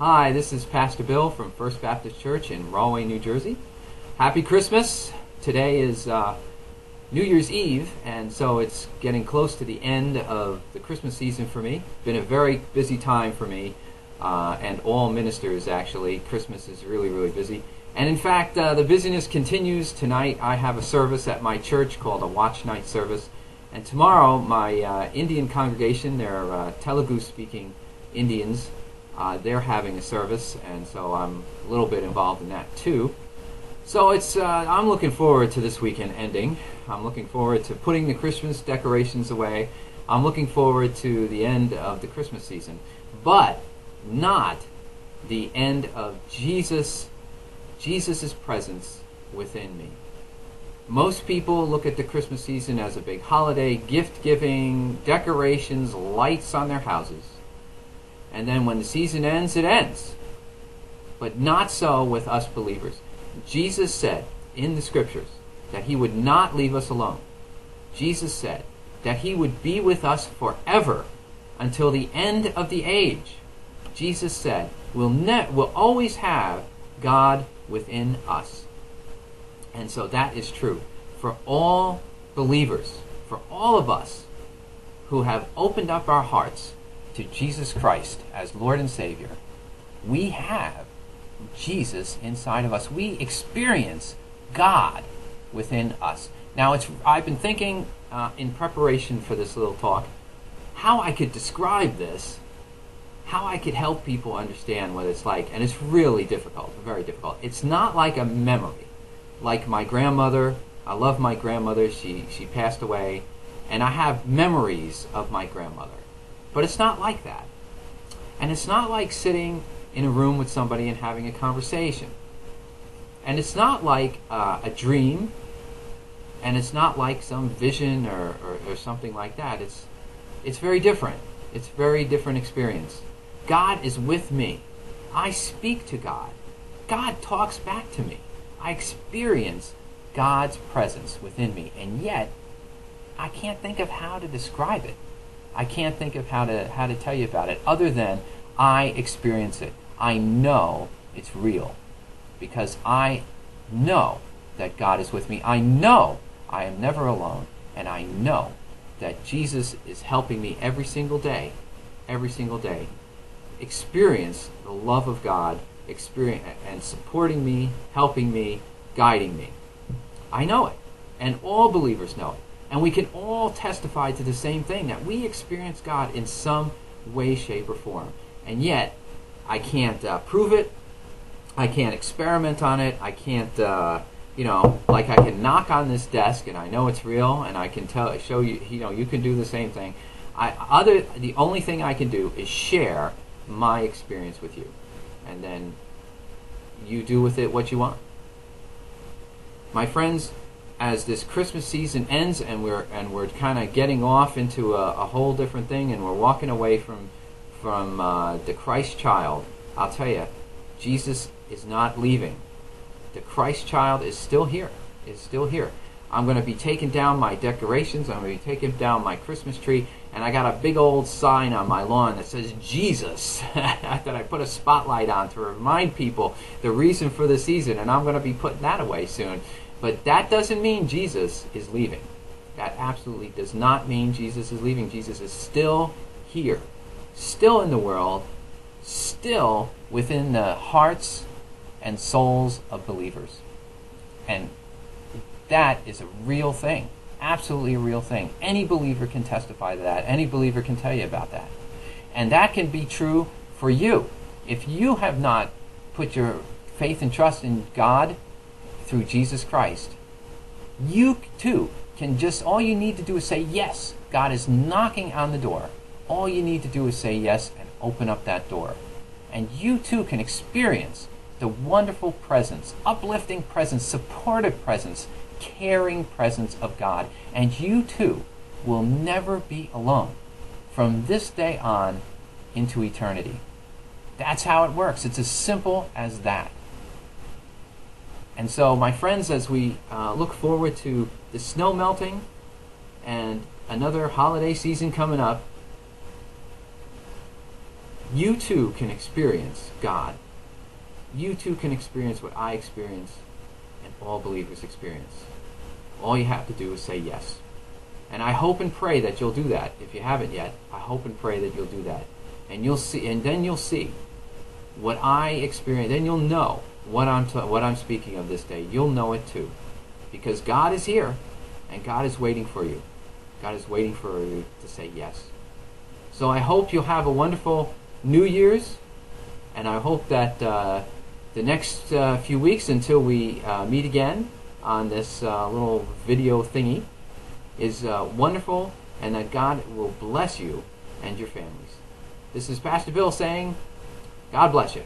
Hi, this is Pastor Bill from First Baptist Church in Rahway, New Jersey. Happy Christmas. Today is New Year's Eve, and so it's getting close to the end of the Christmas season for me. Been a very busy time for me, and all ministers actually. Christmas is really, really busy. And in fact, the busyness continues. Tonight I have a service at my church called a Watch Night service. And tomorrow my Indian congregation, they're Telugu-speaking Indians, they're having a service, and so I'm a little bit involved in that too. So I'm looking forward to this weekend ending. I'm looking forward to putting the Christmas decorations away. I'm looking forward to the end of the Christmas season, but not the end of Jesus' presence within me. Most people look at the Christmas season as a big holiday, gift giving, decorations, lights on their houses. And then when the season ends, it ends. But not so with us believers. Jesus said in the scriptures that he would not leave us alone. Jesus said that he would be with us forever until the end of the age. Jesus said we'll always have God within us. And so that is true for all believers, for all of us who have opened up our hearts to Jesus Christ as Lord and Savior. We have Jesus inside of us. We experience God within us. Now, I've been thinking in preparation for this little talk how I could describe this, how I could help people understand what it's like, and it's really difficult, very difficult. It's not like a memory, like my grandmother. I love my grandmother. She passed away, and I have memories of my grandmother. But it's not like that. And it's not like sitting in a room with somebody and having a conversation. And it's not like a dream. And it's not like some vision or something like that. It's very different. It's a very different experience. God is with me. I speak to God. God talks back to me. I experience God's presence within me. And yet, I can't think of how to describe it. I can't think of how to tell you about it other than I experience it. I know it's real because I know that God is with me. I know I am never alone, and I know that Jesus is helping me every single day experience the love of God, and supporting me, helping me, guiding me. I know it, and all believers know it. And we can all testify to the same thing, that we experience God in some way, shape, or form. And yet, I can't prove it. I can't experiment on it. I can't, like I can knock on this desk and I know it's real, and I can show you, you can do the same thing. The only thing I can do is share my experience with you. And then you do with it what you want. My friends, as this Christmas season ends and we're kind of getting off into a whole different thing, and we're walking away from the Christ child, I'll tell you, Jesus is not leaving. The Christ child is still here. I'm going to be taking down my decorations. I'm going to be taking down my Christmas tree, and I got a big old sign on my lawn that says Jesus that I put a spotlight on to remind people the reason for the season, and I'm going to be putting that away soon. But that doesn't mean Jesus is leaving. That absolutely does not mean Jesus is leaving. Jesus is still here, still in the world, still within the hearts and souls of believers. And that is a real thing, absolutely a real thing. Any believer can testify to that. Any believer can tell you about that. And that can be true for you. If you have not put your faith and trust in God through Jesus Christ, you too can all you need to do is say yes. God is knocking on the door. All you need to do is say yes and open up that door. And you too can experience the wonderful presence, uplifting presence, supportive presence, caring presence of God. And you too will never be alone from this day on into eternity. That's how it works. It's as simple as that. And so, my friends, as we look forward to the snow melting and another holiday season coming up, you too can experience God. You too can experience what I experience and all believers experience. All you have to do is say yes. And I hope and pray that you'll do that. If you haven't yet, I hope and pray that you'll do that. And you'll see, and then you'll see what I experience. Then you'll know what I'm speaking of this day. You'll know it too, because God is here, and God is waiting for you. God is waiting for you to say yes. So I hope you'll have a wonderful New Year's, and I hope that the next few weeks until we meet again on this little video thingy is wonderful, and that God will bless you and your families. This is Pastor Bill saying, God bless you.